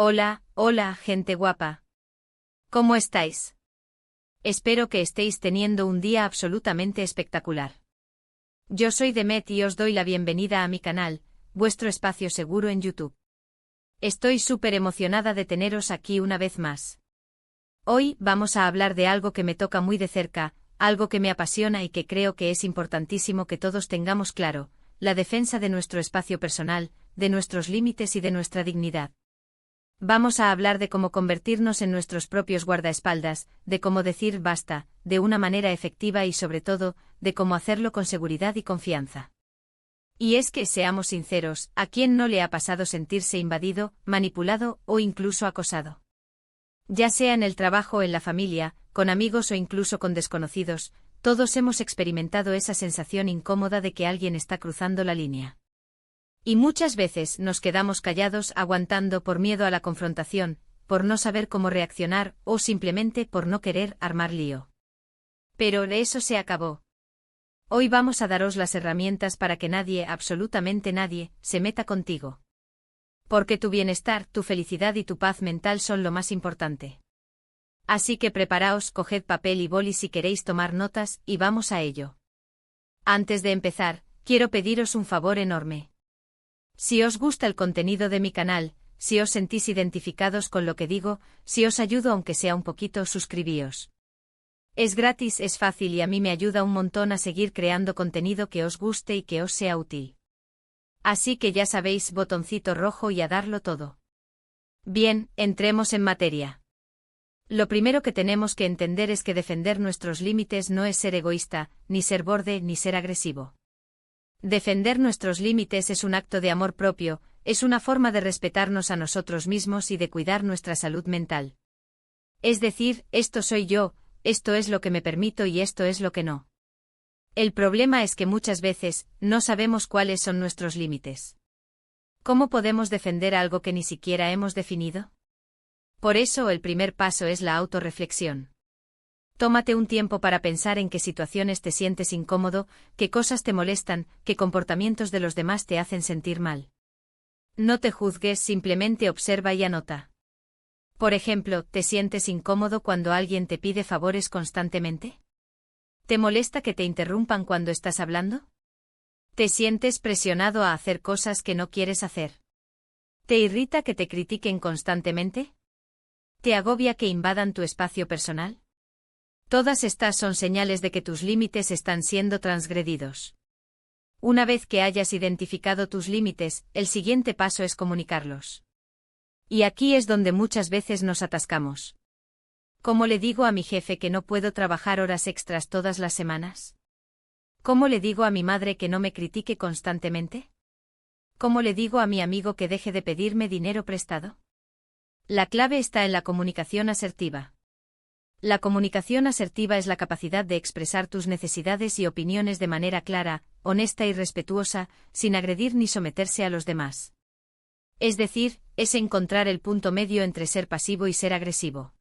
Hola, hola, gente guapa. ¿Cómo estáis? Espero que estéis teniendo un día absolutamente espectacular. Yo soy Demet y os doy la bienvenida a mi canal, vuestro espacio seguro en YouTube. Estoy súper emocionada de teneros aquí una vez más. Hoy vamos a hablar de algo que me toca muy de cerca, algo que me apasiona y que creo que es importantísimo que todos tengamos claro, la defensa de nuestro espacio personal, de nuestros límites y de nuestra dignidad. Vamos a hablar de cómo convertirnos en nuestros propios guardaespaldas, de cómo decir basta, de una manera efectiva y sobre todo, de cómo hacerlo con seguridad y confianza. Y es que, seamos sinceros, ¿a quién no le ha pasado sentirse invadido, manipulado o incluso acosado? Ya sea en el trabajo, en la familia, con amigos o incluso con desconocidos, todos hemos experimentado esa sensación incómoda de que alguien está cruzando la línea. Y muchas veces nos quedamos callados aguantando por miedo a la confrontación, por no saber cómo reaccionar o simplemente por no querer armar lío. Pero eso se acabó. Hoy vamos a daros las herramientas para que nadie, absolutamente nadie, se meta contigo. Porque tu bienestar, tu felicidad y tu paz mental son lo más importante. Así que preparaos, coged papel y boli si queréis tomar notas y vamos a ello. Antes de empezar, quiero pediros un favor enorme. Si os gusta el contenido de mi canal, si os sentís identificados con lo que digo, si os ayudo aunque sea un poquito, suscribíos. Es gratis, es fácil y a mí me ayuda un montón a seguir creando contenido que os guste y que os sea útil. Así que ya sabéis, botoncito rojo y a darlo todo. Bien, entremos en materia. Lo primero que tenemos que entender es que defender nuestros límites no es ser egoísta, ni ser borde, ni ser agresivo. Defender nuestros límites es un acto de amor propio, es una forma de respetarnos a nosotros mismos y de cuidar nuestra salud mental. Es decir, esto soy yo, esto es lo que me permito y esto es lo que no. El problema es que muchas veces, no sabemos cuáles son nuestros límites. ¿Cómo podemos defender algo que ni siquiera hemos definido? Por eso el primer paso es la autorreflexión. Tómate un tiempo para pensar en qué situaciones te sientes incómodo, qué cosas te molestan, qué comportamientos de los demás te hacen sentir mal. No te juzgues, simplemente observa y anota. Por ejemplo, ¿te sientes incómodo cuando alguien te pide favores constantemente? ¿Te molesta que te interrumpan cuando estás hablando? ¿Te sientes presionado a hacer cosas que no quieres hacer? ¿Te irrita que te critiquen constantemente? ¿Te agobia que invadan tu espacio personal? Todas estas son señales de que tus límites están siendo transgredidos. Una vez que hayas identificado tus límites, el siguiente paso es comunicarlos. Y aquí es donde muchas veces nos atascamos. ¿Cómo le digo a mi jefe que no puedo trabajar horas extras todas las semanas? ¿Cómo le digo a mi madre que no me critique constantemente? ¿Cómo le digo a mi amigo que deje de pedirme dinero prestado? La clave está en la comunicación asertiva. La comunicación asertiva es la capacidad de expresar tus necesidades y opiniones de manera clara, honesta y respetuosa, sin agredir ni someterse a los demás. Es decir, es encontrar el punto medio entre ser pasivo y ser agresivo.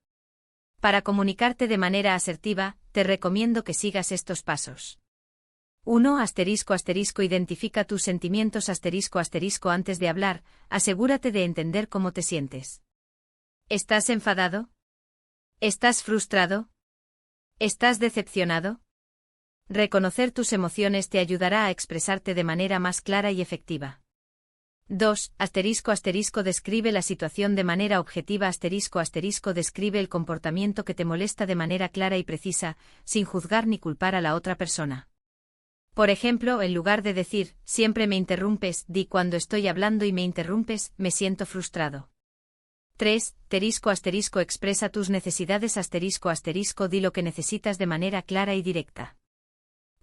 Para comunicarte de manera asertiva, te recomiendo que sigas estos pasos. 1. Identifica tus sentimientos antes de hablar, asegúrate de entender cómo te sientes. ¿Estás enfadado? ¿Estás frustrado? ¿Estás decepcionado? Reconocer tus emociones te ayudará a expresarte de manera más clara y efectiva. 2. Describe la situación de manera objetiva. Describe el comportamiento que te molesta de manera clara y precisa, sin juzgar ni culpar a la otra persona. Por ejemplo, en lugar de decir, siempre me interrumpes, di cuando estoy hablando y me interrumpes, me siento frustrado. 3. Expresa tus necesidades. Di lo que necesitas de manera clara y directa.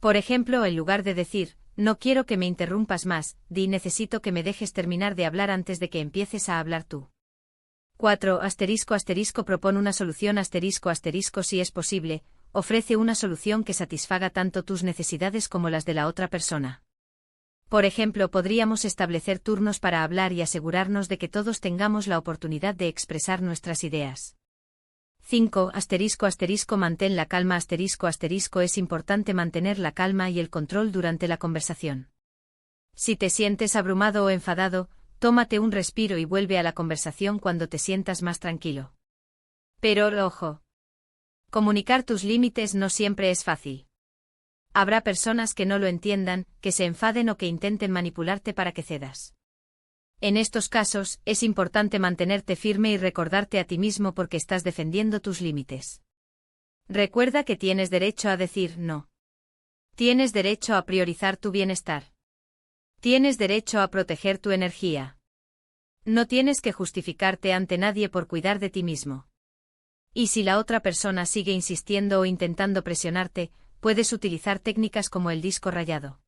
Por ejemplo, en lugar de decir, no quiero que me interrumpas más, di necesito que me dejes terminar de hablar antes de que empieces a hablar tú. 4. Propone una solución. Si es posible, ofrece una solución que satisfaga tanto tus necesidades como las de la otra persona. Por ejemplo, podríamos establecer turnos para hablar y asegurarnos de que todos tengamos la oportunidad de expresar nuestras ideas. 5. Mantén la calma. Es importante mantener la calma y el control durante la conversación. Si te sientes abrumado o enfadado, tómate un respiro y vuelve a la conversación cuando te sientas más tranquilo. Pero, ojo. Comunicar tus límites no siempre es fácil. Habrá personas que no lo entiendan, que se enfaden o que intenten manipularte para que cedas. En estos casos, es importante mantenerte firme y recordarte a ti mismo porque estás defendiendo tus límites. Recuerda que tienes derecho a decir no. Tienes derecho a priorizar tu bienestar. Tienes derecho a proteger tu energía. No tienes que justificarte ante nadie por cuidar de ti mismo. Y si la otra persona sigue insistiendo o intentando presionarte, puedes utilizar técnicas como el disco rayado.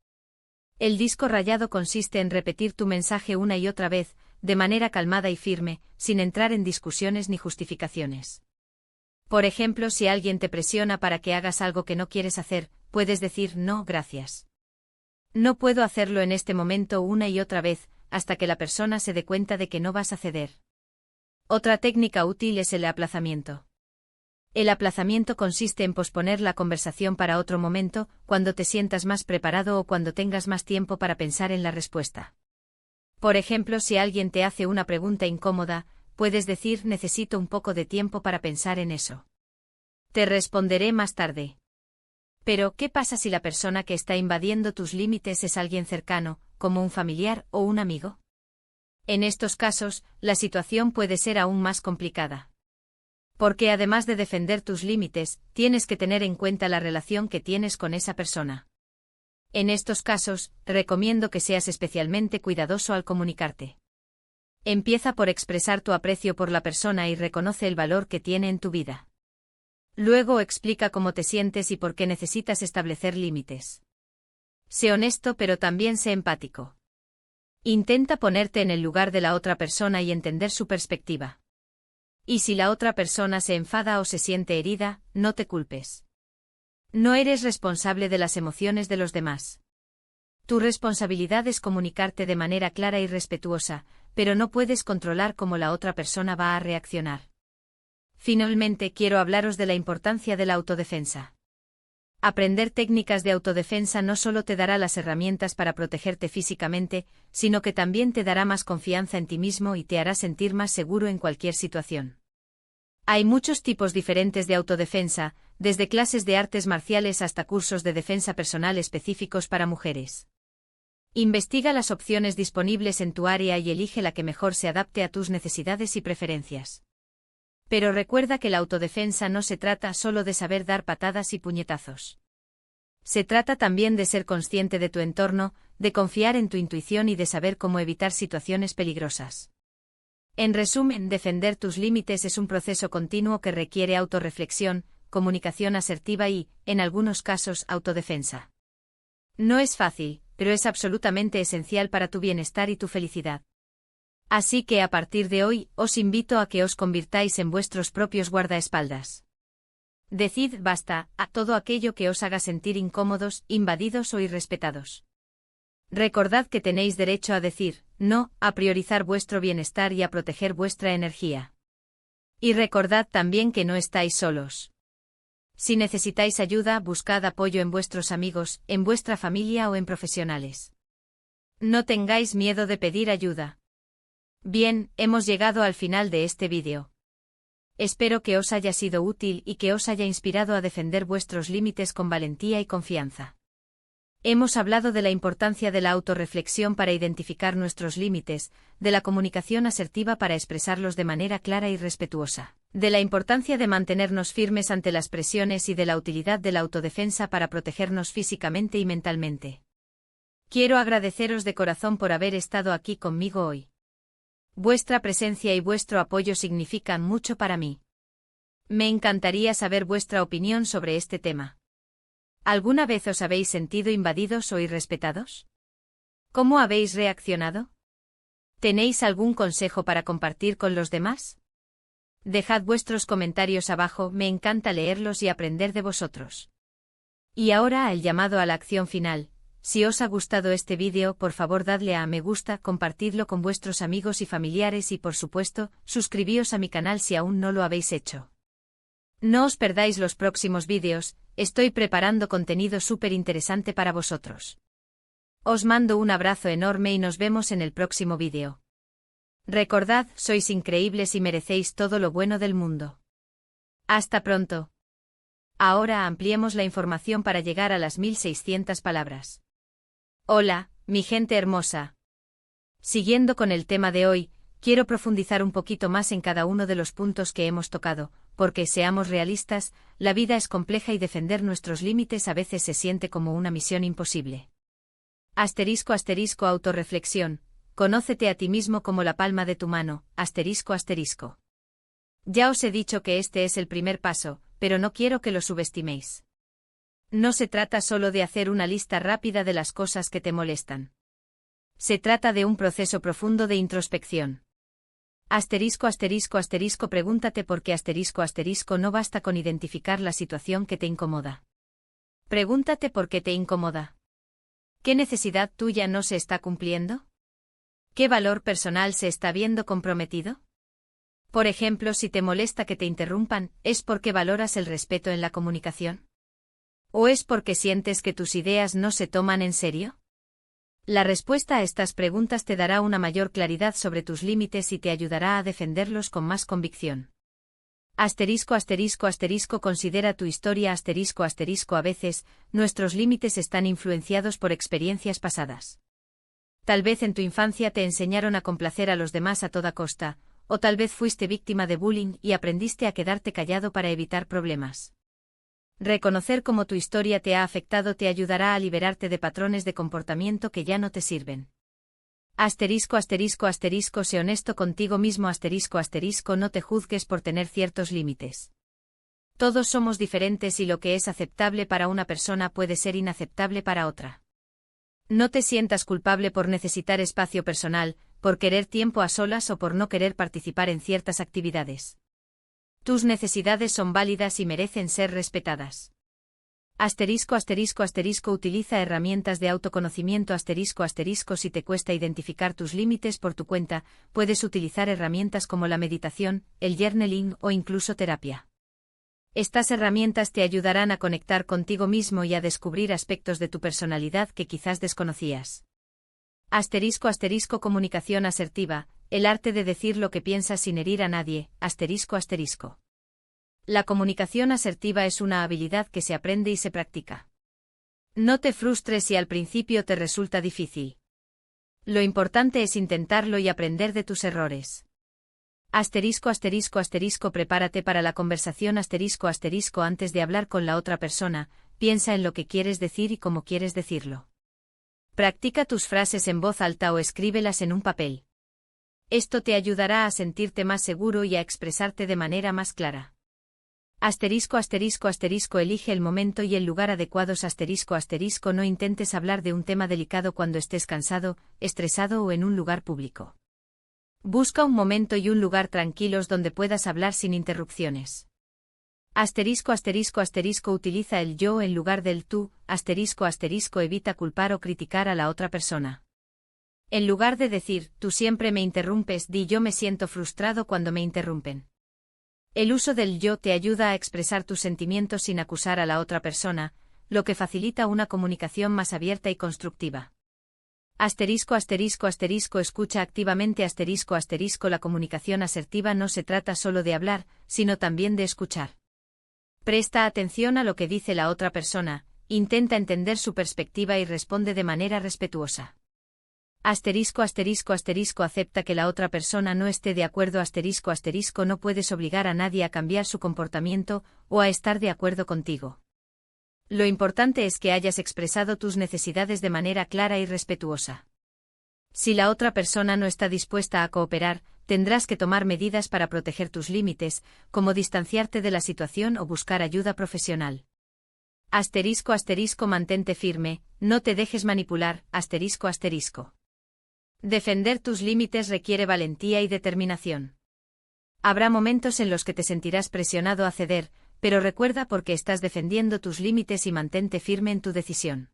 El disco rayado consiste en repetir tu mensaje una y otra vez, de manera calmada y firme, sin entrar en discusiones ni justificaciones. Por ejemplo, si alguien te presiona para que hagas algo que no quieres hacer, puedes decir no, gracias. No puedo hacerlo en este momento una y otra vez, hasta que la persona se dé cuenta de que no vas a ceder. Otra técnica útil es el aplazamiento. El aplazamiento consiste en posponer la conversación para otro momento, cuando te sientas más preparado o cuando tengas más tiempo para pensar en la respuesta. Por ejemplo, si alguien te hace una pregunta incómoda, puedes decir necesito un poco de tiempo para pensar en eso. Te responderé más tarde. Pero, ¿qué pasa si la persona que está invadiendo tus límites es alguien cercano, como un familiar o un amigo? En estos casos, la situación puede ser aún más complicada. Porque además de defender tus límites, tienes que tener en cuenta la relación que tienes con esa persona. En estos casos, te recomiendo que seas especialmente cuidadoso al comunicarte. Empieza por expresar tu aprecio por la persona y reconoce el valor que tiene en tu vida. Luego explica cómo te sientes y por qué necesitas establecer límites. Sé honesto pero también sé empático. Intenta ponerte en el lugar de la otra persona y entender su perspectiva. Y si la otra persona se enfada o se siente herida, no te culpes. No eres responsable de las emociones de los demás. Tu responsabilidad es comunicarte de manera clara y respetuosa, pero no puedes controlar cómo la otra persona va a reaccionar. Finalmente, quiero hablaros de la importancia de la autodefensa. Aprender técnicas de autodefensa no solo te dará las herramientas para protegerte físicamente, sino que también te dará más confianza en ti mismo y te hará sentir más seguro en cualquier situación. Hay muchos tipos diferentes de autodefensa, desde clases de artes marciales hasta cursos de defensa personal específicos para mujeres. Investiga las opciones disponibles en tu área y elige la que mejor se adapte a tus necesidades y preferencias. Pero recuerda que la autodefensa no se trata solo de saber dar patadas y puñetazos. Se trata también de ser consciente de tu entorno, de confiar en tu intuición y de saber cómo evitar situaciones peligrosas. En resumen, defender tus límites es un proceso continuo que requiere autorreflexión, comunicación asertiva y, en algunos casos, autodefensa. No es fácil, pero es absolutamente esencial para tu bienestar y tu felicidad. Así que a partir de hoy, os invito a que os convirtáis en vuestros propios guardaespaldas. Decid basta a todo aquello que os haga sentir incómodos, invadidos o irrespetados. Recordad que tenéis derecho a decir no, a priorizar vuestro bienestar y a proteger vuestra energía. Y recordad también que no estáis solos. Si necesitáis ayuda, buscad apoyo en vuestros amigos, en vuestra familia o en profesionales. No tengáis miedo de pedir ayuda. Bien, hemos llegado al final de este vídeo. Espero que os haya sido útil y que os haya inspirado a defender vuestros límites con valentía y confianza. Hemos hablado de la importancia de la autorreflexión para identificar nuestros límites, de la comunicación asertiva para expresarlos de manera clara y respetuosa, de la importancia de mantenernos firmes ante las presiones y de la utilidad de la autodefensa para protegernos físicamente y mentalmente. Quiero agradeceros de corazón por haber estado aquí conmigo hoy. Vuestra presencia y vuestro apoyo significan mucho para mí. Me encantaría saber vuestra opinión sobre este tema. ¿Alguna vez os habéis sentido invadidos o irrespetados? ¿Cómo habéis reaccionado? ¿Tenéis algún consejo para compartir con los demás? Dejad vuestros comentarios abajo, me encanta leerlos y aprender de vosotros. Y ahora el llamado a la acción final. Si os ha gustado este vídeo, por favor dadle a me gusta, compartidlo con vuestros amigos y familiares y por supuesto, suscribíos a mi canal si aún no lo habéis hecho. No os perdáis los próximos vídeos, estoy preparando contenido súper interesante para vosotros. Os mando un abrazo enorme y nos vemos en el próximo vídeo. Recordad, sois increíbles y merecéis todo lo bueno del mundo. Hasta pronto. Ahora ampliemos la información para llegar a las 1600 palabras. Hola, mi gente hermosa. Siguiendo con el tema de hoy, quiero profundizar un poquito más en cada uno de los puntos que hemos tocado, porque, seamos realistas, la vida es compleja y defender nuestros límites a veces se siente como una misión imposible. Asterisco asterisco autorreflexión, conócete a ti mismo como la palma de tu mano, asterisco asterisco. Ya os he dicho que este es el primer paso, pero no quiero que lo subestiméis. No se trata solo de hacer una lista rápida de las cosas que te molestan. Se trata de un proceso profundo de introspección. Asterisco asterisco asterisco pregúntate por qué asterisco asterisco no basta con identificar la situación que te incomoda. Pregúntate por qué te incomoda. ¿Qué necesidad tuya no se está cumpliendo? ¿Qué valor personal se está viendo comprometido? Por ejemplo, si te molesta que te interrumpan, ¿es porque valoras el respeto en la comunicación? ¿O es porque sientes que tus ideas no se toman en serio? La respuesta a estas preguntas te dará una mayor claridad sobre tus límites y te ayudará a defenderlos con más convicción. Asterisco asterisco asterisco considera tu historia asterisco asterisco a veces, nuestros límites están influenciados por experiencias pasadas. Tal vez en tu infancia te enseñaron a complacer a los demás a toda costa, o tal vez fuiste víctima de bullying y aprendiste a quedarte callado para evitar problemas. Reconocer cómo tu historia te ha afectado te ayudará a liberarte de patrones de comportamiento que ya no te sirven. Asterisco asterisco asterisco sé honesto contigo mismo asterisco asterisco no te juzgues por tener ciertos límites. Todos somos diferentes y lo que es aceptable para una persona puede ser inaceptable para otra. No te sientas culpable por necesitar espacio personal, por querer tiempo a solas o por no querer participar en ciertas actividades. Tus necesidades son válidas y merecen ser respetadas. Asterisco asterisco asterisco utiliza herramientas de autoconocimiento asterisco asterisco si te cuesta identificar tus límites por tu cuenta, puedes utilizar herramientas como la meditación, el journaling o incluso terapia. Estas herramientas te ayudarán a conectar contigo mismo y a descubrir aspectos de tu personalidad que quizás desconocías. Asterisco asterisco comunicación asertiva, el arte de decir lo que piensas sin herir a nadie, asterisco asterisco. La comunicación asertiva es una habilidad que se aprende y se practica. No te frustres si al principio te resulta difícil. Lo importante es intentarlo y aprender de tus errores. Asterisco asterisco asterisco prepárate para la conversación asterisco asterisco antes de hablar con la otra persona, piensa en lo que quieres decir y cómo quieres decirlo. Practica tus frases en voz alta o escríbelas en un papel. Esto te ayudará a sentirte más seguro y a expresarte de manera más clara. Asterisco asterisco asterisco elige el momento y el lugar adecuados asterisco asterisco no intentes hablar de un tema delicado cuando estés cansado, estresado o en un lugar público. Busca un momento y un lugar tranquilos donde puedas hablar sin interrupciones. Asterisco asterisco asterisco utiliza el yo en lugar del tú, asterisco asterisco evita culpar o criticar a la otra persona. En lugar de decir, tú siempre me interrumpes, di yo me siento frustrado cuando me interrumpen. El uso del yo te ayuda a expresar tus sentimientos sin acusar a la otra persona, lo que facilita una comunicación más abierta y constructiva. Asterisco asterisco asterisco escucha activamente asterisco asterisco la comunicación asertiva no se trata solo de hablar, sino también de escuchar. Presta atención a lo que dice la otra persona, intenta entender su perspectiva y responde de manera respetuosa. Asterisco asterisco asterisco acepta que la otra persona no esté de acuerdo asterisco asterisco no puedes obligar a nadie a cambiar su comportamiento o a estar de acuerdo contigo. Lo importante es que hayas expresado tus necesidades de manera clara y respetuosa. Si la otra persona no está dispuesta a cooperar, tendrás que tomar medidas para proteger tus límites, como distanciarte de la situación o buscar ayuda profesional. Asterisco asterisco mantente firme, no te dejes manipular, asterisco asterisco. Defender tus límites requiere valentía y determinación. Habrá momentos en los que te sentirás presionado a ceder, pero recuerda por qué estás defendiendo tus límites y mantente firme en tu decisión.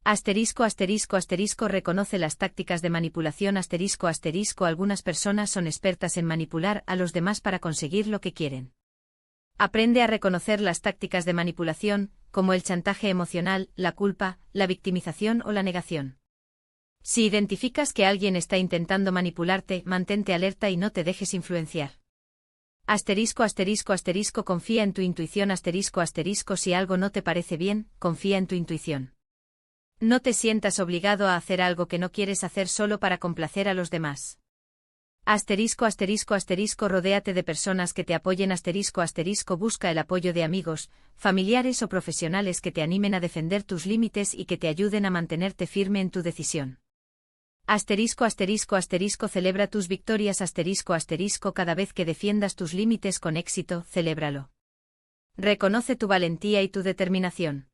Asterisco asterisco asterisco reconoce las tácticas de manipulación asterisco asterisco algunas personas son expertas en manipular a los demás para conseguir lo que quieren. Aprende a reconocer las tácticas de manipulación, como el chantaje emocional, la culpa, la victimización o la negación. Si identificas que alguien está intentando manipularte, mantente alerta y no te dejes influenciar. Confía en tu intuición si algo no te parece bien, confía en tu intuición. No te sientas obligado a hacer algo que no quieres hacer solo para complacer a los demás. Rodéate de personas que te apoyen busca el apoyo de amigos, familiares o profesionales que te animen a defender tus límites y que te ayuden a mantenerte firme en tu decisión. Celebra tus victorias cada vez que defiendas tus límites con éxito, celébralo. Reconoce tu valentía y tu determinación.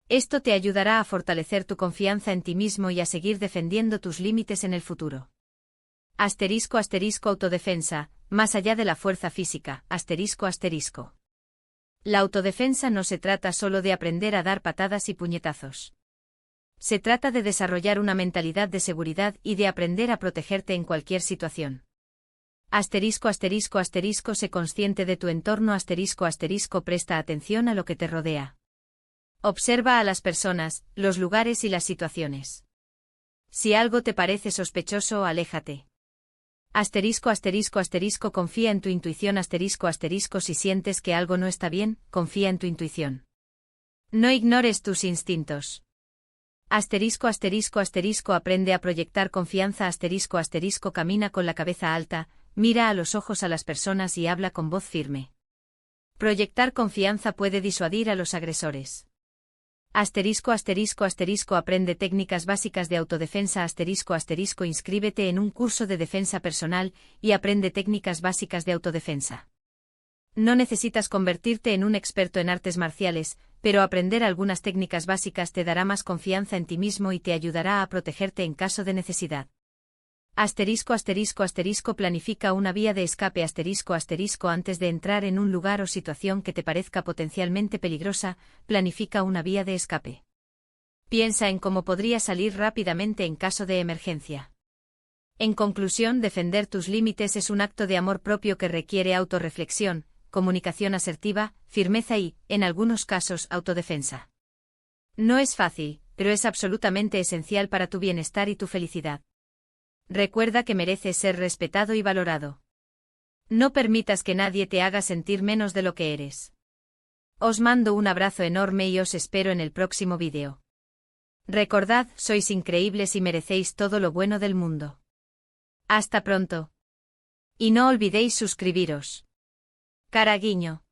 Esto te ayudará a fortalecer tu confianza en ti mismo y a seguir defendiendo tus límites en el futuro. Autodefensa, más allá de la fuerza física, La autodefensa no se trata solo de aprender a dar patadas y puñetazos. Se trata de desarrollar una mentalidad de seguridad y de aprender a protegerte en cualquier situación. Sé consciente de tu entorno presta atención a lo que te rodea. Observa a las personas, los lugares y las situaciones. Si algo te parece sospechoso, aléjate. Confía en tu intuición si sientes que algo no está bien, confía en tu intuición. No ignores tus instintos. Aprende a proyectar confianza camina con la cabeza alta, mira a los ojos a las personas y habla con voz firme. Proyectar confianza puede disuadir a los agresores. Aprende técnicas básicas de autodefensa inscríbete en un curso de defensa personal y aprende técnicas básicas de autodefensa. No necesitas convertirte en un experto en artes marciales, pero aprender algunas técnicas básicas te dará más confianza en ti mismo y te ayudará a protegerte en caso de necesidad. Planifica una vía de escape antes de entrar en un lugar o situación que te parezca potencialmente peligrosa, planifica una vía de escape. Piensa en cómo podría salir rápidamente en caso de emergencia. En conclusión, defender tus límites es un acto de amor propio que requiere autorreflexión, comunicación asertiva, firmeza y, en algunos casos, autodefensa. No es fácil, pero es absolutamente esencial para tu bienestar y tu felicidad. Recuerda que mereces ser respetado y valorado. No permitas que nadie te haga sentir menos de lo que eres. Os mando un abrazo enorme y os espero en el próximo vídeo. Recordad, sois increíbles y merecéis todo lo bueno del mundo. Hasta pronto. Y no olvidéis suscribiros. Cara guiño.